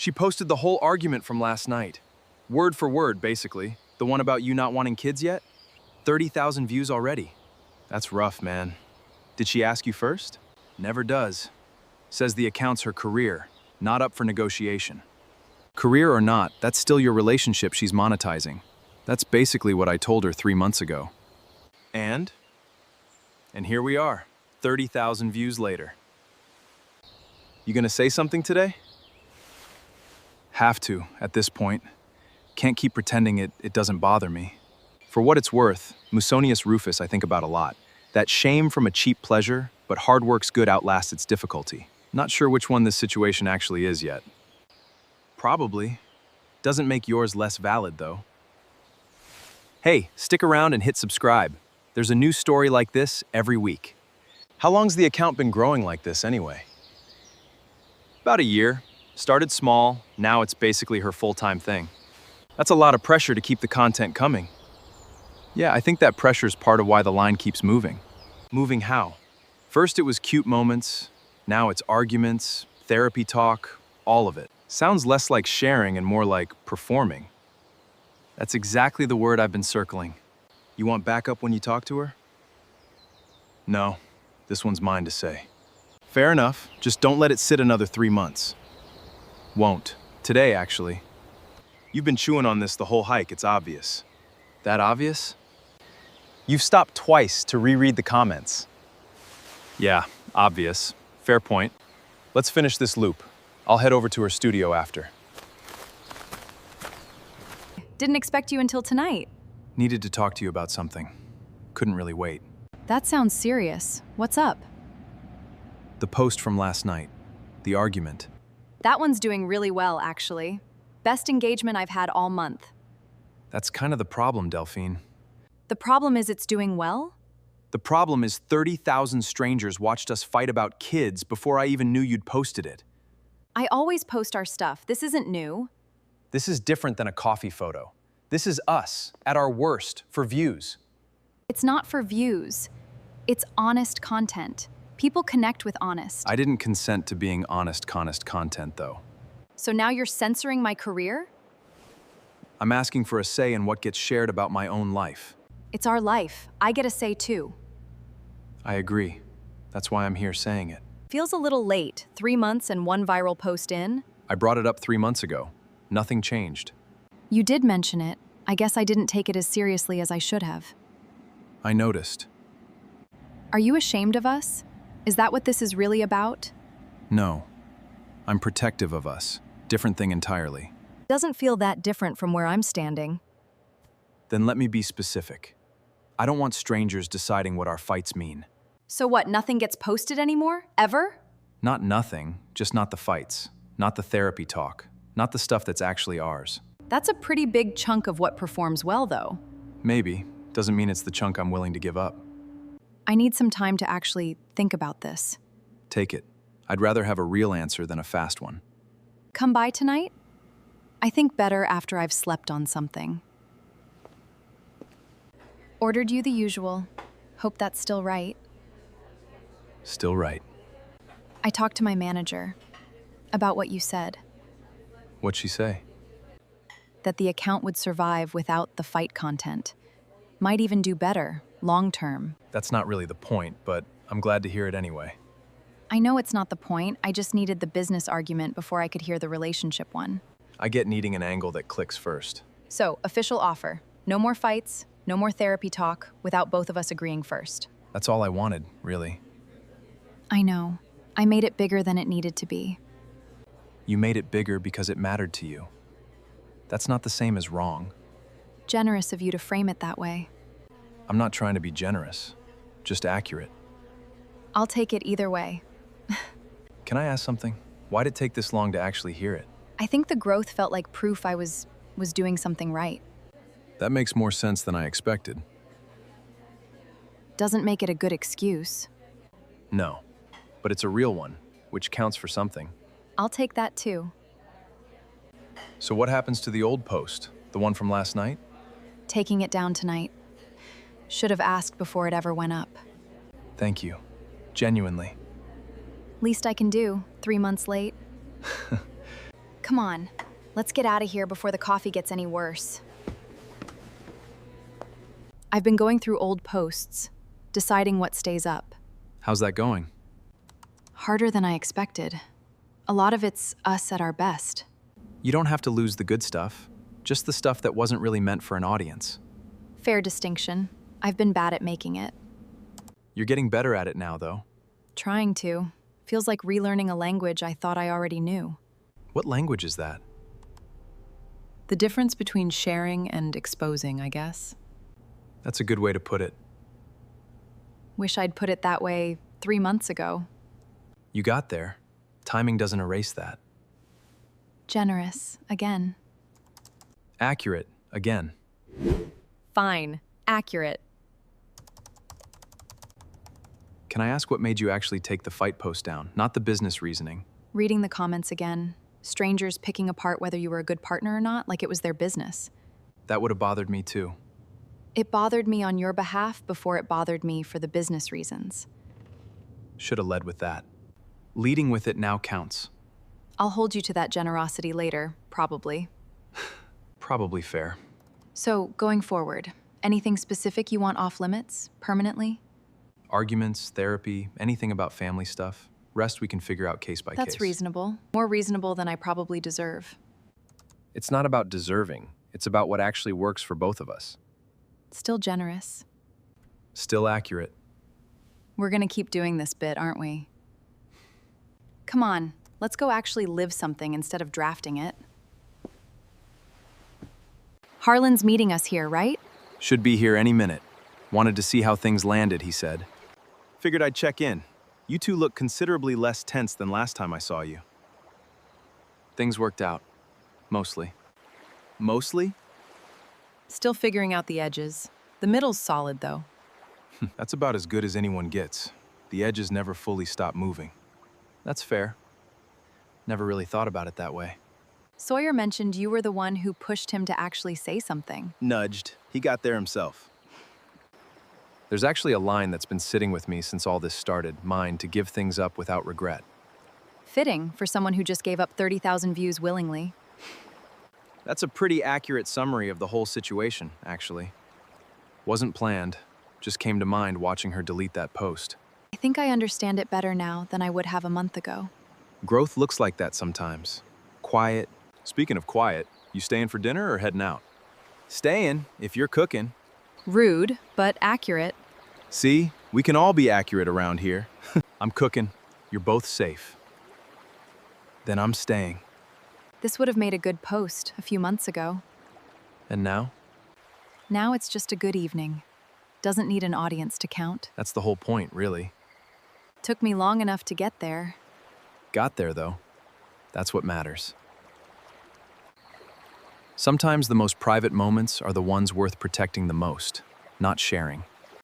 She posted the whole argument from last night. Word for word, basically. The one about you not wanting kids yet? 30,000 views already. That's rough, man. Did she ask you first? Never does. Says the account's her career, not up for negotiation. Career or not, that's still your relationship she's monetizing. That's basically what I told her 3 months ago. And here we are, 30,000 views later. You gonna say something today? Have to, at this point. Can't keep pretending it doesn't bother me. For what it's worth, Musonius Rufus I think about a lot. That shame from a cheap pleasure, but hard work's good outlasts its difficulty. Not sure which one this situation actually is yet. Probably. Doesn't make yours less valid, though. Hey, stick around and hit subscribe. There's a new story like this every week. How long's the account been growing like this anyway? About a year. Started small, now it's basically her full-time thing. That's a lot of pressure to keep the content coming. Yeah, I think that pressure's part of why the line keeps moving. Moving how? First it was cute moments, now it's arguments, therapy talk, all of it. Sounds less like sharing and more like performing. That's exactly the word I've been circling. You want backup when you talk to her? No, this one's mine to say. Fair enough, just don't let it sit another 3 months. Won't. Today, actually. You've been chewing on this the whole hike, it's obvious. That obvious? You've stopped twice to reread the comments. Yeah, obvious. Fair point. Let's finish this loop. I'll head over to her studio after. Didn't expect you until tonight. Needed to talk to you about something. Couldn't really wait. That sounds serious. What's up? The post from last night. The argument. That one's doing really well, actually. Best engagement I've had all month. That's kind of the problem, Delphine. The problem is it's doing well? The problem is 30,000 strangers watched us fight about kids before I even knew you'd posted it. I always post our stuff. This isn't new. This is different than a coffee photo. This is us, at our worst, for views. It's not for views. It's honest content. People connect with honest. I didn't consent to being honest content, though. So now you're censoring my career? I'm asking for a say in what gets shared about my own life. It's our life. I get a say too. I agree. That's why I'm here saying it. Feels a little late, 3 months and 1 viral post in. I brought it up 3 months ago. Nothing changed. You did mention it. I guess I didn't take it as seriously as I should have. I noticed. Are you ashamed of us? Is that what this is really about? No. I'm protective of us. Different thing entirely. Doesn't feel that different from where I'm standing. Then let me be specific. I don't want strangers deciding what our fights mean. So what, nothing gets posted anymore? Ever? Not nothing, just not the fights. Not the therapy talk. Not the stuff that's actually ours. That's a pretty big chunk of what performs well, though. Maybe. Doesn't mean it's the chunk I'm willing to give up. I need some time to actually think about this. Take it. I'd rather have a real answer than a fast one. Come by tonight? I think better after I've slept on something. Ordered you the usual. Hope that's still right. Still right. I talked to my manager about what you said. What'd she say? That the account would survive without the fight content. Might even do better, long term. That's not really the point, but I'm glad to hear it anyway. I know it's not the point, I just needed the business argument before I could hear the relationship one. I get needing an angle that clicks first. So, official offer. No more fights, no more therapy talk, without both of us agreeing first. That's all I wanted, really. I know. I made it bigger than it needed to be. You made it bigger because it mattered to you. That's not the same as wrong. Generous of you to frame it that way. I'm not trying to be generous, just accurate. I'll take it either way. Can I ask something? Why'd it take this long to actually hear it? I think the growth felt like proof I was doing something right. That makes more sense than I expected. Doesn't make it a good excuse. No, but it's a real one, which counts for something. I'll take that too. So what happens to the old post, the one from last night? Taking it down tonight. Should have asked before it ever went up. Thank you. Genuinely. Least I can do, 3 months late. Come Come on, let's get out of here before the coffee gets any worse. I've been going through old posts, deciding what stays up. How's that going? Harder than I expected. A lot of it's us at our best. You don't have to lose the good stuff, just the stuff that wasn't really meant for an audience. Fair distinction. I've been bad at making it. You're getting better at it now, though. Trying to. Feels like relearning a language I thought I already knew. What language is that? The difference between sharing and exposing, I guess. That's a good way to put it. Wish I'd put it that way 3 months ago. You got there. Timing doesn't erase that. Generous, again. Accurate, again. Fine. Accurate. Can I ask what made you actually take the fight post down, not the business reasoning? Reading the comments again. Strangers picking apart whether you were a good partner or not, like it was their business. That would have bothered me too. It bothered me on your behalf before it bothered me for the business reasons. Should have led with that. Leading with it now counts. I'll hold you to that generosity later, probably. Probably fair. So, going forward, anything specific you want off limits, permanently? Arguments, therapy, anything about family stuff. Rest we can figure out case by case. That's reasonable. More reasonable than I probably deserve. It's not about deserving. It's about what actually works for both of us. Still generous. Still accurate. We're gonna keep doing this bit, aren't we? Come on, let's go actually live something instead of drafting it. Harlan's meeting us here, right? Should be here any minute. Wanted to see how things landed, he said. Figured I'd check in. You two look considerably less tense than last time I saw you. Things worked out. Mostly. Mostly? Still figuring out the edges. The middle's solid, though. That's about as good as anyone gets. The edges never fully stop moving. That's fair. Never really thought about it that way. Sawyer mentioned you were the one who pushed him to actually say something. Nudged. He got there himself. There's actually a line that's been sitting with me since all this started, mine to give things up without regret. Fitting for someone who just gave up 30,000 views willingly. That's a pretty accurate summary of the whole situation, actually. Wasn't planned, just came to mind watching her delete that post. I think I understand it better now than I would have a month ago. Growth looks like that sometimes. Quiet. Speaking of quiet, you staying for dinner or heading out? Staying, if you're cooking. Rude, but accurate. See, we can all be accurate around here. I'm cooking. You're both safe. Then I'm staying. This would have made a good post a few months ago. And now? Now it's just a good evening. Doesn't need an audience to count. That's the whole point, really. Took me long enough to get there. Got there, though. That's what matters. Sometimes the most private moments are the ones worth protecting the most, not sharing.